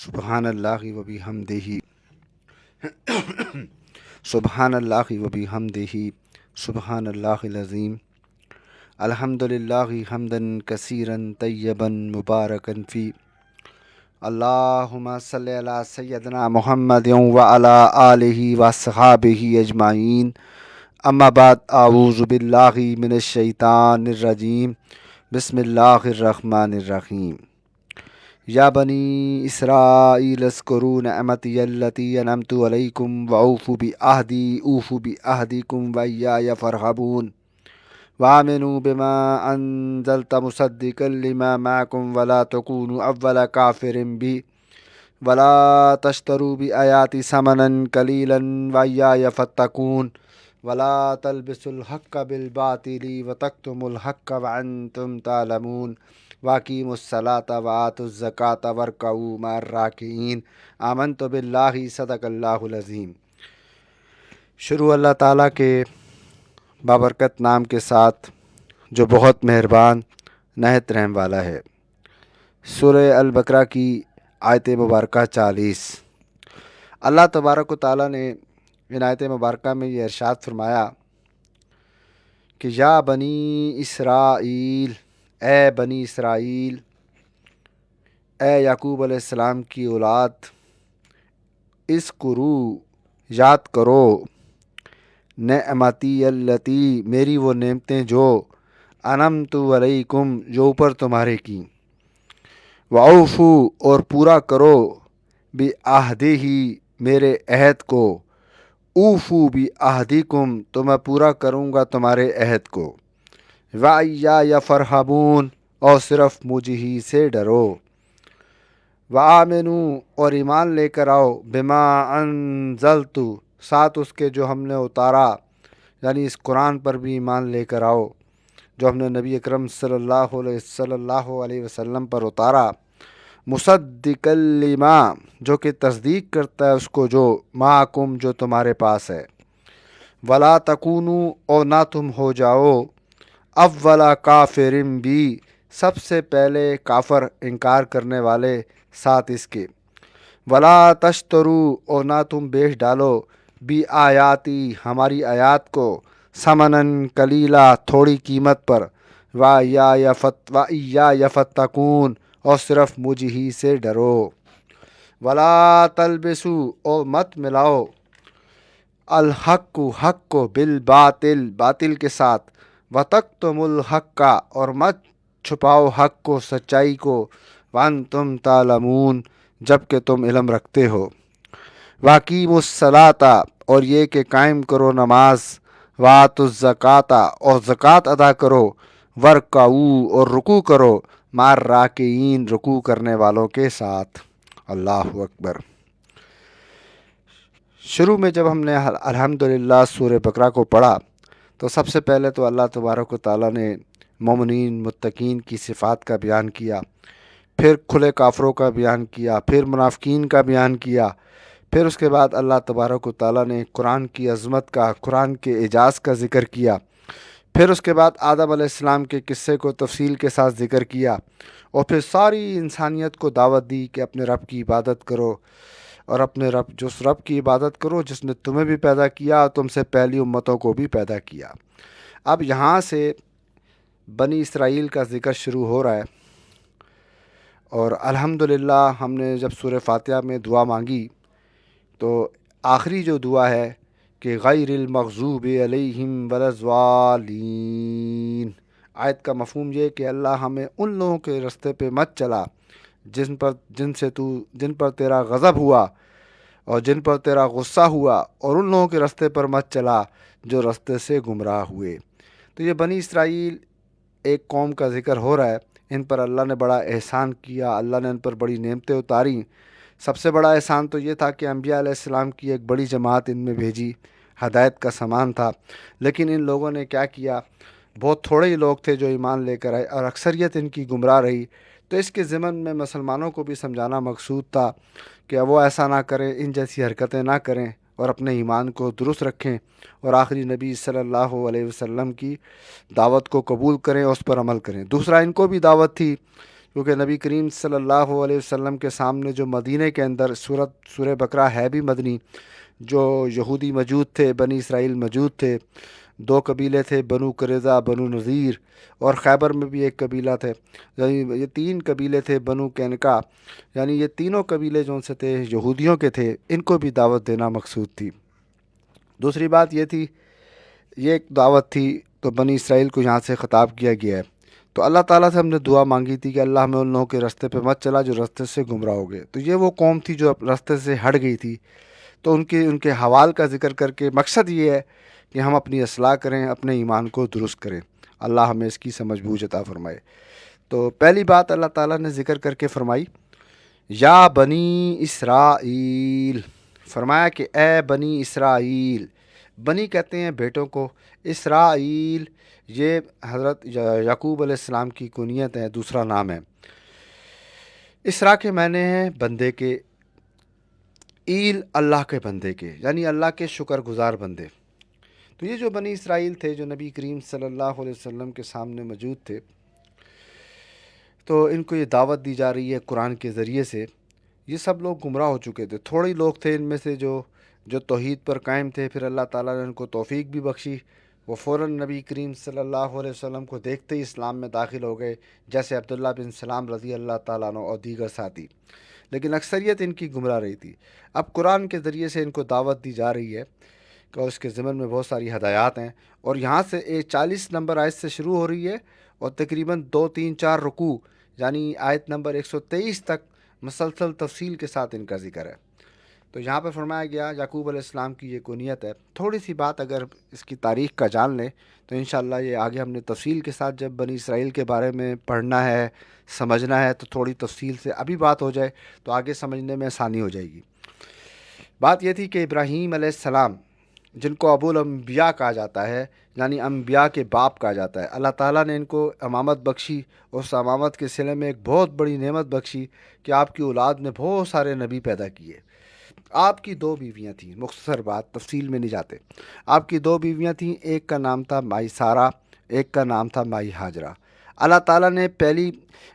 سبحان اللہ و بحمدہ سبحان اللہ و بحمدہ سبحان اللہ العظیم الحمد للہ حمدا کثیرا طیبا مبارکا فی اللہم صلی علی سیدنا محمد وعلی آلہ وصحابہ اجمعین اما بعد اعوذ باللہ من الشیطان الرجیم بسم اللہ الرحمن الرحیم یا بنی اسرائیل اذکروا نعمتی التی انعمت علیکم واوفوا بعہدی اوف بعہدکم وایای فارہبون وآمنوا بما انزلت مصدقا لما معکم ولا تکونوا اول کافر به ولا تشتروا بآیاتی ثمنا قلیلا وایای فاتقون ولا تلبسوا الحق بالباطل وتکتموا الحق وانتم تعلمون واقیموا الصلاۃ وآتوا الزکاۃ وارکعوا مع الراکعین آمنت باللہ صدق اللہ العظیم۔ شروع اللہ تعالیٰ کے بابرکت نام کے ساتھ جو بہت مہربان نہایت رحم والا ہے۔ سورہ البقرہ کی آیت مبارکہ 40۔ اللہ تبارک و تعالیٰ نے ان آیت مبارکہ میں یہ ارشاد فرمایا کہ یا بنی اسرائیل، اے بنی اسرائیل، اے یعقوب علیہ السلام کی اولاد، اذکروا یاد کرو، نعمتی التی میری وہ نعمتیں جو انعمت علیکم جو اوپر تمہارے کی، واوفوا اور پورا کرو بعہدہ میرے عہد کو، اوفوا بعہدکم تو میں پورا کروں گا تمہارے عہد کو، وایای فارہبون اور صرف مجھ ہی سے ڈرو، وآمنوا اور ایمان لے کر آؤ، بما انزلت ساتھ اس کے جو ہم نے اتارا، یعنی اس قرآن پر بھی ایمان لے کر آؤ جو ہم نے نبی اکرم صلی اللہ علیہ وسلم پر اتارا، مصدقا لما جو کہ تصدیق کرتا ہے اس کو جو معکم جو تمہارے پاس ہے، ولا تکونوا اور نہ تم ہو جاؤ، اولا کافر بھی سب سے پہلے کافر انکار کرنے والے ساتھ اس کے، ولا تشتروا اور نہ تم بیچ ڈالو بھی آیاتی ہماری آیات کو، ثمناً قلیلا تھوڑی قیمت پر، وایای فاتقون اور صرف مجھ ہی سے ڈرو، ولا تلبسوا اور مت ملاؤ الحق حق کو بالباطل باطل کے ساتھ، وتکتموا الحق اور مت چھپاؤ حق کو سچائی کو، وانتم تعلمون جب کہ تم علم رکھتے ہو، واقیموا الصلاۃ اور یہ کہ قائم کرو نماز، وآتوا الزکاۃ اور زکوٰۃ ادا کرو، وارکعوا اور رکوع کرو، مع الراکعین رکوع کرنے والوں کے ساتھ۔ اللہ اکبر۔ شروع میں جب ہم نے الحمدللہ سورہ بقرہ کو پڑھا تو سب سے پہلے تو اللہ تبارک و تعالیٰ نے مومنین متقین کی صفات کا بیان کیا، پھر کھلے کافروں کا بیان کیا، پھر منافقین کا بیان کیا، پھر اس کے بعد اللہ تبارک و تعالیٰ نے قرآن کی عظمت کا، قرآن کے اعجاز کا ذکر کیا، پھر اس کے بعد آدم علیہ السلام کے قصے کو تفصیل کے ساتھ ذکر کیا، اور پھر ساری انسانیت کو دعوت دی کہ اپنے رب کی عبادت کرو، اور اپنے رب جس رب کی عبادت کرو جس نے تمہیں بھی پیدا کیا اور تم سے پہلی امتوں کو بھی پیدا کیا۔ اب یہاں سے بنی اسرائیل کا ذکر شروع ہو رہا ہے، اور الحمدللہ ہم نے جب سورہ فاتحہ میں دعا مانگی تو آخری جو دعا ہے کہ غیر المغضوب علیہم ولا الضالین، آیت کا مفہوم یہ کہ اللہ ہمیں ان لوگوں کے رستے پہ مت چلا جن پر تیرا غضب ہوا اور جن پر تیرا غصہ ہوا، اور ان لوگوں کے رستے پر مت چلا جو رستے سے گمراہ ہوئے۔ تو یہ بنی اسرائیل ایک قوم کا ذکر ہو رہا ہے، ان پر اللہ نے بڑا احسان کیا، اللہ نے ان پر بڑی نعمتیں اتاریں۔ سب سے بڑا احسان تو یہ تھا کہ انبیاء علیہ السلام کی ایک بڑی جماعت ان میں بھیجی، ہدایت کا سامان تھا، لیکن ان لوگوں نے کیا کیا، بہت تھوڑے ہی لوگ تھے جو ایمان لے کر آئے اور اکثریت ان کی گمراہ رہی۔ تو اس کے ضمن میں مسلمانوں کو بھی سمجھانا مقصود تھا کہ وہ ایسا نہ کریں، ان جیسی حرکتیں نہ کریں، اور اپنے ایمان کو درست رکھیں، اور آخری نبی صلی اللہ علیہ وسلم کی دعوت کو قبول کریں اور اس پر عمل کریں۔ دوسرا ان کو بھی دعوت تھی، کیونکہ نبی کریم صلی اللہ علیہ وسلم کے سامنے جو مدینہ کے اندر سورہ بقرہ ہے بھی مدنی، جو یہودی موجود تھے، بنی اسرائیل موجود تھے، دو قبیلے تھے، بنو قریظہ، بنو نذیر، اور خیبر میں بھی ایک قبیلہ تھے، یعنی یہ تین قبیلے تھے، بنو کینکا، یعنی یہ تینوں قبیلے جو ان سے تھے یہودیوں کے تھے، ان کو بھی دعوت دینا مقصود تھی۔ دوسری بات یہ تھی، یہ ایک دعوت تھی، تو بنی اسرائیل کو یہاں سے خطاب کیا گیا ہے۔ تو اللہ تعالیٰ سے ہم نے دعا مانگی تھی کہ اللہ ہمیں ان لوگوں کے راستے پہ مت چلا جو راستے سے گمراہ ہو گئے۔ تو یہ وہ قوم تھی جو راستے سے ہٹ گئی تھی، تو ان کے حوال کا ذکر کر کے مقصد یہ ہے کہ ہم اپنی اصلاح کریں، اپنے ایمان کو درست کریں۔ اللہ ہمیں اس کی سمجھ بوجھ عطا فرمائے۔ تو پہلی بات اللہ تعالیٰ نے ذکر کر کے فرمائی، یا بنی اسرائیل، فرمایا کہ اے بنی اسرائیل، بنی کہتے ہیں بیٹوں کو، اسرائیل یہ حضرت یعقوب علیہ السلام کی کنیت ہے، دوسرا نام ہے۔ اسرا کے معنی ہیں بندے کے، ایل اللہ کے بندے کے، یعنی اللہ کے شکر گزار بندے۔ تو یہ جو بنی اسرائیل تھے جو نبی کریم صلی اللہ علیہ وسلم کے سامنے موجود تھے، تو ان کو یہ دعوت دی جا رہی ہے قرآن کے ذریعے سے۔ یہ سب لوگ گمراہ ہو چکے تھے، تھوڑے لوگ تھے ان میں سے جو توحید پر قائم تھے، پھر اللہ تعالیٰ نے ان کو توفیق بھی بخشی، وہ فوراً نبی کریم صلی اللہ علیہ وسلم کو دیکھتے ہی اسلام میں داخل ہو گئے، جیسے عبداللہ بن سلام رضی اللہ تعالیٰ عنہ اور دیگر ساتھی، لیکن اکثریت ان کی گمراہ رہی تھی۔ اب قرآن کے ذریعے سے ان کو دعوت دی جا رہی ہے کہ اس کے ضمن میں بہت ساری ہدایات ہیں، اور یہاں سے 40 نمبر آیت سے شروع ہو رہی ہے، اور تقریباً 2 3 4 رکوع یعنی آیت نمبر 123 تک مسلسل تفصیل کے ساتھ ان کا ذکر ہے۔ تو یہاں پہ فرمایا گیا یعقوب علیہ السلام کی یہ کنیت ہے۔ تھوڑی سی بات اگر اس کی تاریخ کا جان لیں تو انشاءاللہ یہ آگے ہم نے تفصیل کے ساتھ جب بنی اسرائیل کے بارے میں پڑھنا ہے، سمجھنا ہے، تو تھوڑی تفصیل سے ابھی بات ہو جائے تو آگے سمجھنے میں آسانی ہو جائے گی۔ بات یہ تھی کہ ابراہیم علیہ السلام، جن کو ابو الانبیاء کہا جاتا ہے، یعنی انبیاء کے باپ کہا جاتا ہے، اللہ تعالیٰ نے ان کو امامت بخشی، اور اس امامت کے صلے میں ایک بہت بڑی نعمت بخشی کہ آپ کی اولاد نے بہت سارے نبی پیدا کیے۔ آپ کی 2 بیویاں تھیں، مختصر بات، تفصیل میں نہیں جاتے۔ آپ کی 2 بیویاں تھیں، ایک کا نام تھا مائی سارہ، ایک کا نام تھا مائی ہاجرہ۔ اللہ تعالیٰ نے پہلی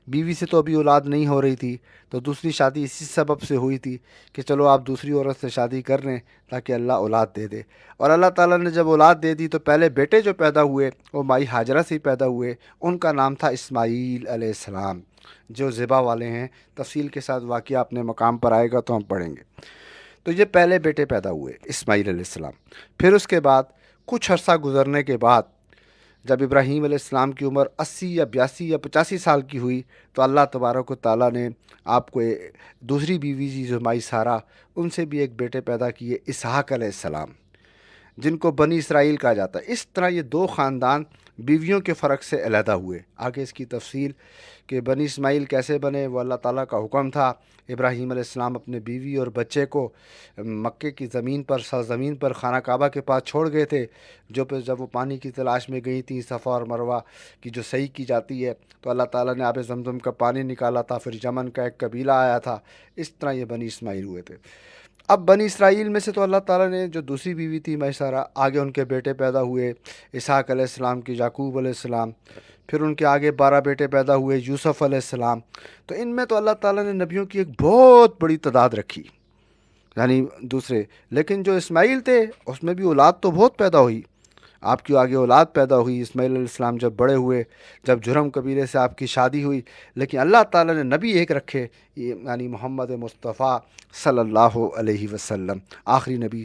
بیوی سے تو ابھی اولاد نہیں ہو رہی تھی، تو دوسری شادی اسی سبب سے ہوئی تھی کہ چلو آپ دوسری عورت سے شادی کر لیں تاکہ اللہ اولاد دے دے۔ اور اللہ تعالیٰ نے جب اولاد دے دی تو پہلے بیٹے جو پیدا ہوئے وہ مائی ہاجرہ سے ہی پیدا ہوئے، ان کا نام تھا اسماعیل علیہ السلام، جو ذبح والے ہیں۔ تفصیل کے ساتھ واقعہ اپنے مقام پر آئے گا تو ہم پڑھیں گے۔ تو یہ پہلے بیٹے پیدا ہوئے اسماعیل علیہ السلام۔ پھر اس کے بعد کچھ عرصہ گزرنے کے بعد جب ابراہیم علیہ السلام کی عمر 80 یا 82 یا 85 سال کی ہوئی تو اللہ تبارک و تعالیٰ نے آپ کو دوسری بیوی جی جو مائی سارہ، ان سے بھی ایک بیٹے پیدا کیے، اسحاق علیہ السلام، جن کو بنی اسرائیل کہا جاتا ہے۔ اس طرح یہ 2 خاندان بیویوں کے فرق سے علیحدہ ہوئے۔ آگے اس کی تفصیل کہ بنی اسماعیل کیسے بنے، وہ اللہ تعالیٰ کا حکم تھا۔ ابراہیم علیہ السلام اپنے بیوی اور بچے کو مکے کی زمین پر، سرزمین پر، خانہ کعبہ کے پاس چھوڑ گئے تھے، جب وہ پانی کی تلاش میں گئی تھیں، صفا اور مروہ کی جو صحیح کی جاتی ہے، تو اللہ تعالیٰ نے آب زمزم کا پانی نکالا تھا، پھر یمن کا ایک قبیلہ آیا تھا۔ اس طرح یہ بنی اسماعیل ہوئے تھے۔ اب بنی اسرائیل میں سے تو اللہ تعالیٰ نے جو دوسری بیوی تھی میسرہ، آگے ان کے بیٹے پیدا ہوئے، اسحاق علیہ السلام کی، یعقوب علیہ السلام، پھر ان کے آگے 12 بیٹے پیدا ہوئے، یوسف علیہ السلام۔ تو ان میں تو اللہ تعالیٰ نے نبیوں کی ایک بہت بڑی تعداد رکھی، یعنی دوسرے، لیکن جو اسماعیل تھے اس میں بھی اولاد تو بہت پیدا ہوئی۔ آپ کی آگے اولاد پیدا ہوئی، اسماعیل علیہ السلام جب بڑے ہوئے، جب جرم قبیلے سے آپ کی شادی ہوئی، لیکن اللہ تعالیٰ نے نبی ایک رکھے، یعنی محمد مصطفیٰ صلی اللہ علیہ وسلم، آخری نبی۔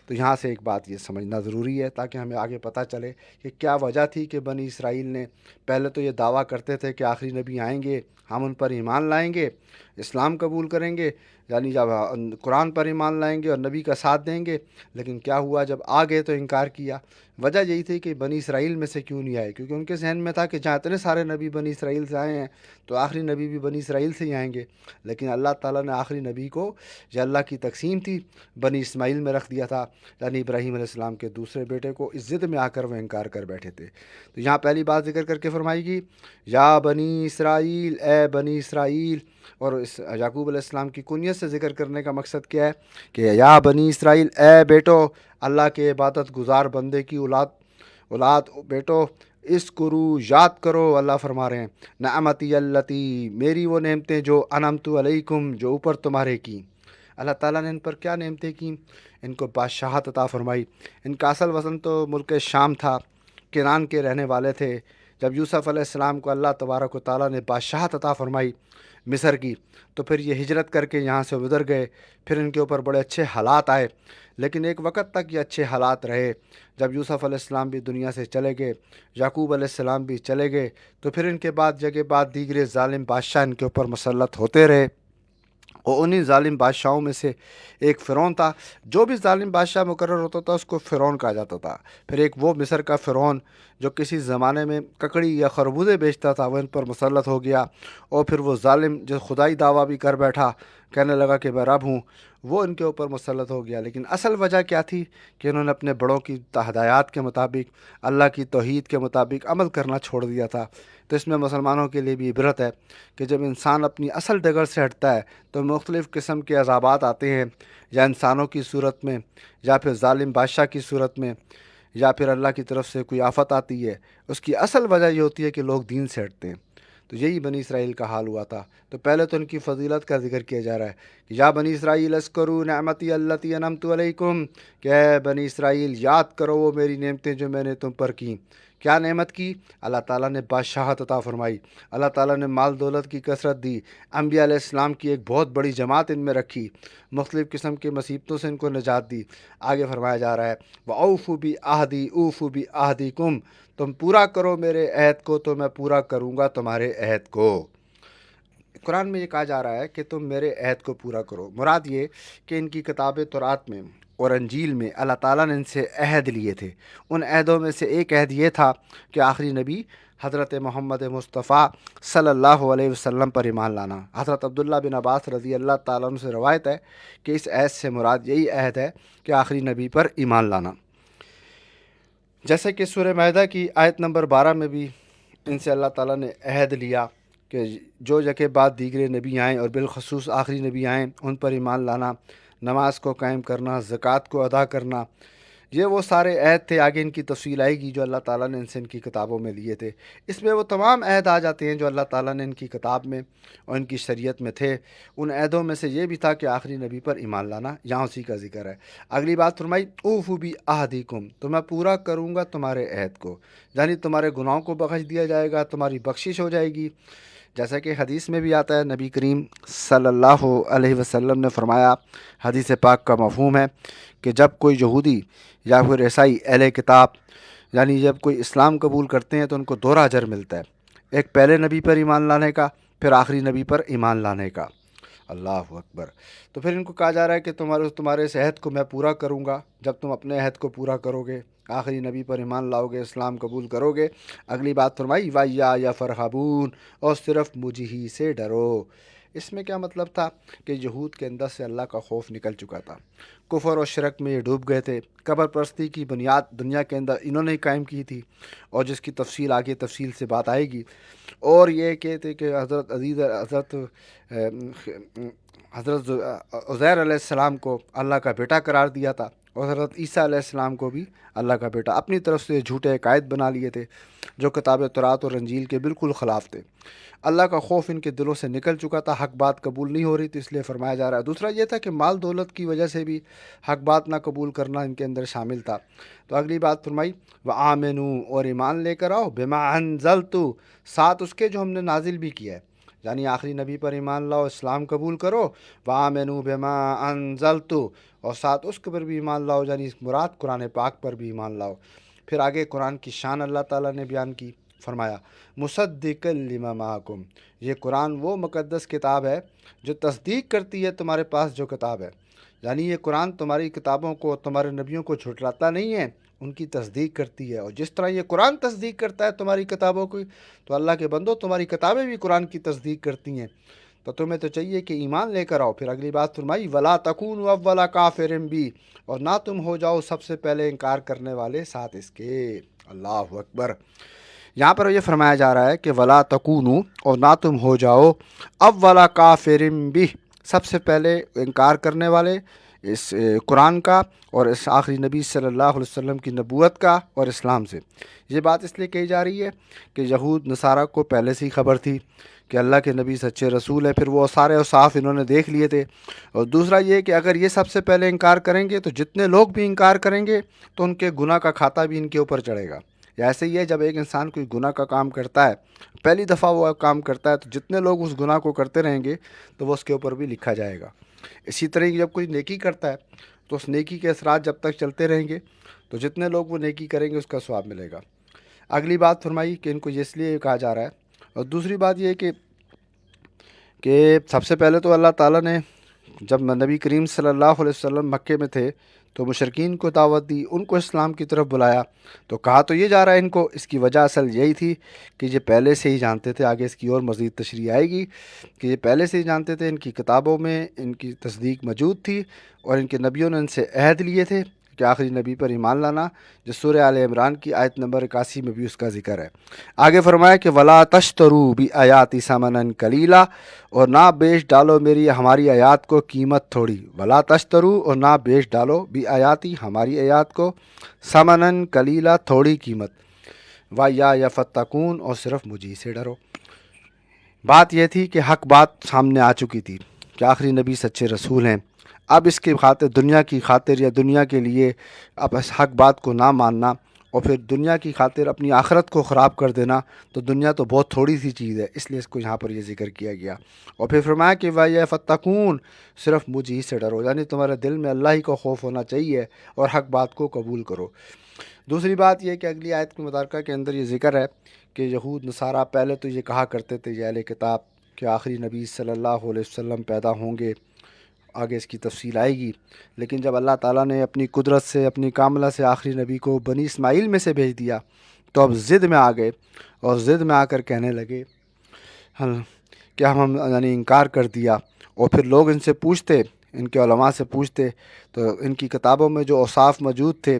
تو یہاں سے ایک بات یہ سمجھنا ضروری ہے تاکہ ہمیں آگے پتہ چلے کہ کیا وجہ تھی کہ بنی اسرائیل نے پہلے تو یہ دعویٰ کرتے تھے کہ آخری نبی آئیں گے، ہم ان پر ایمان لائیں گے، اسلام قبول کریں گے، یعنی جب قرآن پر ایمان لائیں گے اور نبی کا ساتھ دیں گے، لیکن کیا ہوا جب آ گئے تو انکار کیا۔ وجہ یہی تھی کہ بنی اسرائیل میں سے کیوں نہیں آئے، کیونکہ ان کے ذہن میں تھا کہ جہاں اتنے سارے نبی بنی اسرائیل سے آئے ہیں تو آخری نبی بھی بنی اسرائیل سے ہی آئیں گے، لیکن اللہ تعالیٰ نے آخری نبی کو، یہ اللہ کی تقسیم تھی، بنی اسماعیل میں رکھ دیا تھا، یعنی ابراہیم علیہ السلام کے دوسرے بیٹے کو۔ اس ضد میں آ کر وہ انکار کر بیٹھے تھے۔ تو یہاں پہلی بات ذکر کر کے فرمائی گی، یا بنی اسرائیل، اے بنی اسرائیل، اور اس یعقوب علیہ السلام کی کنیت سے ذکر کرنے کا مقصد کیا ہے کہ یا بنی اسرائیل، اے بیٹو، اللہ کے عبادت گزار بندے کی اولاد بیٹو، اسکرو یاد کرو، اللہ فرما رہے ہیں نعمتی اللتی، میری وہ نعمتیں جو انعمت علیکم، جو اوپر تمہارے کی۔ اللہ تعالیٰ نے ان پر کیا نعمتیں کیں؟ ان کو بادشاہت عطا فرمائی۔ ان کا اصل وطن تو ملک شام تھا، کنان کے رہنے والے تھے۔ جب یوسف علیہ السلام کو اللہ تبارک و تعالیٰ نے بادشاہت عطا فرمائی مصر کی، تو پھر یہ ہجرت کر کے یہاں سے ادھر گئے۔ پھر ان کے اوپر بڑے اچھے حالات آئے، لیکن ایک وقت تک یہ اچھے حالات رہے۔ جب یوسف علیہ السلام بھی دنیا سے چلے گئے، یعقوب علیہ السلام بھی چلے گئے، تو پھر ان کے بعد جگہ بعد دیگر ظالم بادشاہ ان کے اوپر مسلط ہوتے رہے۔ اور انہی ظالم بادشاہوں میں سے ایک فرعون تھا۔ جو بھی ظالم بادشاہ مقرر ہوتا تھا اس کو فرعون کہا جاتا تھا۔ پھر ایک وہ مصر کا فرعون جو کسی زمانے میں ککڑی یا خربوزے بیچتا تھا، وہ ان پر مسلط ہو گیا۔ اور پھر وہ ظالم جو خدائی دعویٰ بھی کر بیٹھا، کہنے لگا کہ میں رب ہوں، وہ ان کے اوپر مسلط ہو گیا۔ لیکن اصل وجہ کیا تھی؟ کہ انہوں نے اپنے بڑوں کی ہدایات کے مطابق، اللہ کی توحید کے مطابق عمل کرنا چھوڑ دیا تھا۔ تو اس میں مسلمانوں کے لیے بھی عبرت ہے کہ جب انسان اپنی اصل ڈگر سے ہٹتا ہے تو مختلف قسم کے عذابات آتے ہیں، یا انسانوں کی صورت میں، یا پھر ظالم بادشاہ کی صورت میں، یا پھر اللہ کی طرف سے کوئی آفت آتی ہے۔ اس کی اصل وجہ یہ ہوتی ہے کہ لوگ دین سے ہٹتے ہیں۔ تو یہی بنی اسرائیل کا حال ہوا تھا۔ تو پہلے تو ان کی فضیلت کا ذکر کیا جا رہا ہے کہ یا بنی اسرائیل اذکروا نعمتی اللتی انعمت علیکم، کہ اے بنی اسرائیل یاد کرو وہ میری نعمتیں جو میں نے تم پر کیں۔ کیا نعمت کی؟ اللہ تعالیٰ نے بادشاہت عطا فرمائی، اللہ تعالیٰ نے مال دولت کی کثرت دی، انبیاء علیہ السلام کی ایک بہت بڑی جماعت ان میں رکھی، مختلف قسم کے مصیبتوں سے ان کو نجات دی۔ آگے فرمایا جا رہا ہے وَأَوْفُوا بِعَهْدِي أُوفُوا بِعَهْدِكُمْ، تم پورا کرو میرے عہد کو تو میں پورا کروں گا تمہارے عہد کو۔ قرآن میں یہ کہا جا رہا ہے کہ تم میرے عہد کو پورا کرو۔ مراد یہ کہ ان کی کتاب تورات میں اور انجیل میں اللہ تعالیٰ نے ان سے عہد لیے تھے۔ ان عہدوں میں سے ایک عہد یہ تھا کہ آخری نبی حضرت محمد مصطفیٰ صلی اللہ علیہ وسلم پر ایمان لانا۔ حضرت عبداللہ بن عباس رضی اللہ تعالیٰ عنہ سے روایت ہے کہ اس عہد سے مراد یہی عہد ہے کہ آخری نبی پر ایمان لانا۔ جیسے کہ سورہ مائدہ کی آیت نمبر 12 میں بھی ان سے اللہ تعالیٰ نے عہد لیا کہ جو جگہ بعد دیگر نبی آئیں اور بالخصوص آخری نبی آئیں ان پر ایمان لانا، نماز کو قائم کرنا، زکوٰۃ کو ادا کرنا، یہ وہ سارے عہد تھے۔ آگے ان کی تفصیل آئے گی جو اللہ تعالیٰ نے ان سے ان کی کتابوں میں لیے تھے۔ اس میں وہ تمام عہد آ جاتے ہیں جو اللہ تعالیٰ نے ان کی کتاب میں اور ان کی شریعت میں تھے۔ ان عہدوں میں سے یہ بھی تھا کہ آخری نبی پر ایمان لانا، یہاں اسی کا ذکر ہے۔ اگلی بات فرمائی اوفوا بعہدکم، تو میں پورا کروں گا تمہارے عہد کو، یعنی تمہارے گناہوں کو بخش دیا جائے گا، تمہاری بخشش ہو جائے گی۔ جیسا کہ حدیث میں بھی آتا ہے، نبی کریم صلی اللہ علیہ وسلم نے فرمایا، حدیث پاک کا مفہوم ہے کہ جب کوئی یہودی یا پھر عیسائی اہل کتاب، یعنی جب کوئی اسلام قبول کرتے ہیں تو ان کو دوہرا اجر ملتا ہے، ایک پہلے نبی پر ایمان لانے کا، پھر آخری نبی پر ایمان لانے کا۔ اللہ اکبر۔ تو پھر ان کو کہا جا رہا ہے کہ تمہارے اس عہد کو میں پورا کروں گا جب تم اپنے عہد کو پورا کرو گے، آخری نبی پر ایمان لاؤ گے، اسلام قبول کرو گے۔ اگلی بات فرمائی وَإِيَّايَ فَارْهَبُونِ، اور صرف مجھ ہی سے ڈرو۔ اس میں کیا مطلب تھا؟ کہ یہود کے اندر سے اللہ کا خوف نکل چکا تھا، کفر اور شرک میں یہ ڈوب گئے تھے، قبر پرستی کی بنیاد دنیا کے اندر انہوں نے قائم کی تھی، اور جس کی تفصیل آگے تفصیل سے بات آئے گی۔ اور یہ کہتے کہ حضرت عزیر علیہ السلام کو اللہ کا بیٹا قرار دیا تھا، اور حضرت عیسیٰ علیہ السلام کو بھی اللہ کا بیٹا، اپنی طرف سے جھوٹے عقائد بنا لیے تھے جو کتاب تورات اور انجیل کے بالکل خلاف تھے۔ اللہ کا خوف ان کے دلوں سے نکل چکا تھا، حق بات قبول نہیں ہو رہی تھی، اس لیے فرمایا جا رہا ہے۔ دوسرا یہ تھا کہ مال دولت کی وجہ سے بھی حق بات نہ قبول کرنا ان کے اندر شامل تھا۔ تو اگلی بات فرمائی وَآمِنُوا، اور ایمان لے کر آؤ، بِمَا أَنزَلْتُ، ساتھ اس کے جو ہم نے نازل بھی کیا ہے، یعنی آخری نبی پر ایمان لاؤ، اسلام قبول کرو، وَآمِنُوا بِمَا أَنزَلْتُ، اور ساتھ اس کے پر بھی ایمان لاؤ، یعنی مراد قرآن پاک پر بھی ایمان لاؤ۔ پھر آگے قرآن کی شان اللہ تعالیٰ نے بیان کی، فرمایا مصدقا لما معکم، یہ قرآن وہ مقدس کتاب ہے جو تصدیق کرتی ہے تمہارے پاس جو کتاب ہے، یعنی یہ قرآن تمہاری کتابوں کو، تمہارے نبیوں کو جھٹلاتا نہیں ہے، ان کی تصدیق کرتی ہے۔ اور جس طرح یہ قرآن تصدیق کرتا ہے تمہاری کتابوں کی، تو اللہ کے بندو تمہاری کتابیں بھی قرآن کی تصدیق کرتی ہیں، تو تمہیں تو چاہیے کہ ایمان لے کر آؤ۔ پھر اگلی بات فرمائی وَلَا تَكُونُوا أَوَّلَ كَافِرٍ بِهِ، اور نہ تم ہو جاؤ سب سے پہلے انکار کرنے والے ساتھ اس کے۔ اللہ اکبر۔ یہاں پر یہ فرمایا جا رہا ہے کہ وَلَا تَكُونُوا، اور نہ تم ہو جاؤ، أَوَّلَ كَافِرٍ بِهِ، سب سے پہلے انکار کرنے والے اس قرآن کا اور اس آخری نبی صلی اللہ علیہ وسلم کی نبوت کا اور اسلام سے۔ یہ بات اس لیے کہی جا رہی ہے کہ یہود نصارہ کو پہلے سے ہی خبر تھی کہ اللہ کے نبی سچے رسول ہیں، پھر وہ سارے اوصاف انہوں نے دیکھ لیے تھے۔ اور دوسرا یہ کہ اگر یہ سب سے پہلے انکار کریں گے تو جتنے لوگ بھی انکار کریں گے تو ان کے گناہ کا کھاتا بھی ان کے اوپر چڑھے گا۔ یا ایسے ہی ہے، جب ایک انسان کوئی گناہ کا کام کرتا ہے، پہلی دفعہ وہ کام کرتا ہے، تو جتنے لوگ اس گناہ کو کرتے رہیں گے تو وہ اس کے اوپر بھی لکھا جائے گا۔ اسی طرح جب کوئی نیکی کرتا ہے تو اس نیکی کے اثرات جب تک چلتے رہیں گے تو جتنے لوگ وہ نیکی کریں گے اس کا ثواب ملے گا۔ اگلی بات فرمائی کہ ان کو اس لیے کہا جا رہا ہے۔ اور دوسری بات یہ کہ سب سے پہلے تو اللہ تعالیٰ نے جب نبی کریم صلی اللہ علیہ وسلم مکے میں تھے تو مشرکین کو دعوت دی، ان کو اسلام کی طرف بلایا، تو کہا تو یہ جا رہا ہے ان کو، اس کی وجہ اصل یہی تھی کہ یہ پہلے سے ہی جانتے تھے، آگے اس کی اور مزید تشریح آئے گی کہ یہ پہلے سے ہی جانتے تھے، ان کی کتابوں میں ان کی تصدیق موجود تھی اور ان کے نبیوں نے ان سے عہد لیے تھے کہ آخری نبی پر ایمان لانا، جو سورہ آل عمران کی آیت نمبر 81 میں بھی اس کا ذکر ہے۔ آگے فرمایا کہ ولا تشترو بآیاتی ثمنا قلیلا، اور نہ بیچ ڈالو ہماری آیات کو قیمت تھوڑی، ولا تشترو، اور نہ بیچ ڈالو بآیاتی ہماری آیات کو ثمنا قلیلا تھوڑی قیمت، یا فتقون، اور صرف مجھے سے ڈرو۔ بات یہ تھی کہ حق بات سامنے آ چکی تھی کہ آخری نبی سچے رسول ہیں۔ اب اس کی خاطر، دنیا کی خاطر یا دنیا کے لیے اب اس حق بات کو نہ ماننا اور پھر دنیا کی خاطر اپنی آخرت کو خراب کر دینا، تو دنیا تو بہت تھوڑی سی چیز ہے، اس لیے اس کو یہاں پر یہ ذکر کیا گیا۔ اور پھر فرمایا کہ وَيَا فَتَّقُونَ، صرف مجھ ہی سے ڈرو، یعنی تمہارے دل میں اللہ ہی کا خوف ہونا چاہیے اور حق بات کو قبول کرو۔ دوسری بات یہ کہ اگلی آیت کی مبارکہ کے اندر یہ ذکر ہے کہ یہود نصارہ پہلے تو یہ کہا کرتے تھے، یہ اہل کتاب، کہ آخری نبی صلی اللہ علیہ وسلم پیدا ہوں گے، آگے اس کی تفصیل آئے گی۔ لیکن جب اللہ تعالیٰ نے اپنی قدرت سے، اپنی کاملہ سے آخری نبی کو بنی اسماعیل میں سے بھیج دیا تو اب ضد میں آ گئے اور ضد میں آ کر کہنے لگے کہ ہم یعنی انکار کر دیا۔ اور پھر لوگ ان سے پوچھتے، ان کے علماء سے پوچھتے، تو ان کی کتابوں میں جو اوصاف موجود تھے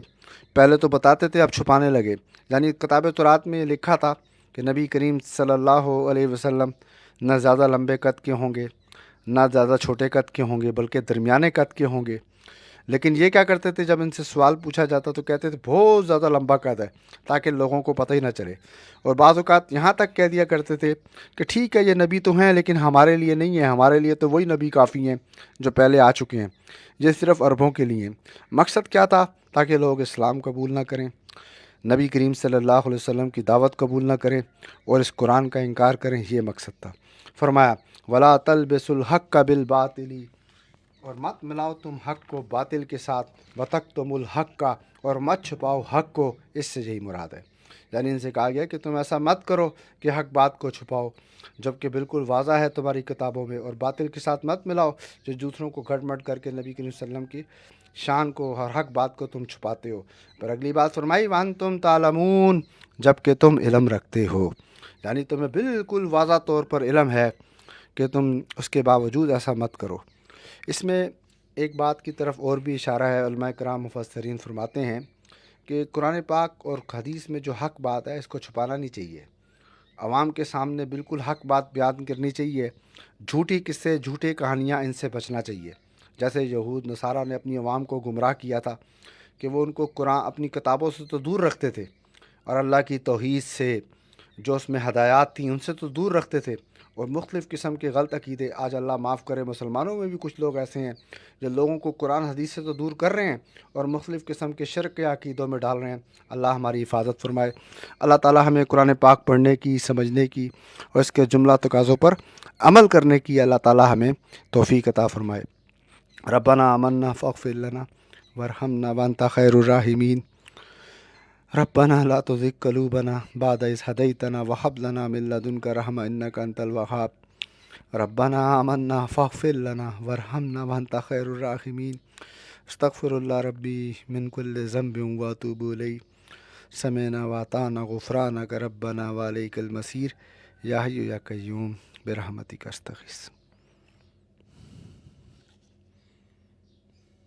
پہلے تو بتاتے تھے، اب چھپانے لگے۔ یعنی کتاب تورات میں یہ لکھا تھا کہ نبی کریم صلی اللہ علیہ وسلم نہ زیادہ لمبے قد کے ہوں گے، نہ زیادہ چھوٹے قد کے ہوں گے، بلکہ درمیانے قد کے ہوں گے۔ لیکن یہ کیا کرتے تھے، جب ان سے سوال پوچھا جاتا تو کہتے تھے بہت زیادہ لمبا قد ہے، تاکہ لوگوں کو پتہ ہی نہ چلے۔ اور بعض اوقات یہاں تک کہہ دیا کرتے تھے کہ ٹھیک ہے یہ نبی تو ہیں لیکن ہمارے لیے نہیں ہے، ہمارے لیے تو وہی نبی کافی ہیں جو پہلے آ چکے ہیں، یہ صرف عربوں کے لیے ہیں۔ مقصد کیا تھا؟ تاکہ لوگ اسلام قبول نہ کریں، نبی کریم صلی اللہ علیہ وسلم کی دعوت قبول نہ کریں اور اس قرآن کا انکار کریں، یہ مقصد تھا۔ فرمایا ولا تلبسوا الحق بالباطل، اور مت ملاؤ تم حق کو باطل کے ساتھ، وتکتموا الحق کا، اور مت چھپاؤ حق کو، اس سے یہی مراد ہے۔ یعنی ان سے کہا گیا کہ تم ایسا مت کرو کہ حق بات کو چھپاؤ، جبکہ بالکل واضح ہے تمہاری کتابوں میں، اور باطل کے ساتھ مت ملاؤ جو دوسروں کو گھٹ مٹ کر کے نبی کریم صلی اللہ علیہ وسلم کی شان کو اور حق بات کو تم چھپاتے ہو۔ پر اگلی بات فرمائی وانتم تعلمون، جبکہ تم علم رکھتے ہو، یعنی تمہیں بالکل واضح طور پر علم ہے کہ تم اس کے باوجود ایسا مت کرو۔ اس میں ایک بات کی طرف اور بھی اشارہ ہے، علماء کرام مفسرین فرماتے ہیں کہ قرآن پاک اور حدیث میں جو حق بات ہے اس کو چھپانا نہیں چاہیے، عوام کے سامنے بالکل حق بات بیان کرنی چاہیے، جھوٹی قصے، جھوٹی کہانیاں ان سے بچنا چاہیے۔ جیسے یہود نصارہ نے اپنی عوام کو گمراہ کیا تھا کہ وہ ان کو قرآن اپنی کتابوں سے تو دور رکھتے تھے اور اللہ کی توحید سے جو اس میں ہدایات تھیں ان سے تو دور رکھتے تھے، اور مختلف قسم کے غلط عقیدے، آج اللہ معاف کرے مسلمانوں میں بھی کچھ لوگ ایسے ہیں جو لوگوں کو قرآن حدیث سے تو دور کر رہے ہیں اور مختلف قسم کے شرک کے عقیدوں میں ڈال رہے ہیں۔ اللہ ہماری حفاظت فرمائے۔ اللہ تعالی ہمیں قرآن پاک پڑھنے کی، سمجھنے کی اور اس کے جملہ تقاضوں پر عمل کرنے کی اللہ تعالی ہمیں توفیق عطا فرمائے۔ ربنا آمنا فاغفر لنا وارحمنا وانت خیر الراحمین۔ ربنا لا تزغ قلوبنا بعد إذ هديتنا وهب لنا من لدنك رحمة إنك أنت الوهاب۔ ربنا آمنا فاغفر لنا وارحمنا وانت خیر الراحمین۔ استغفر اللہ ربی من كل ذنب واتوب الیہ۔ سمعنا واطعنا غفرانک ربنا وعلیک المصیر۔ یا حی یا قیوم برحمتک استغیث۔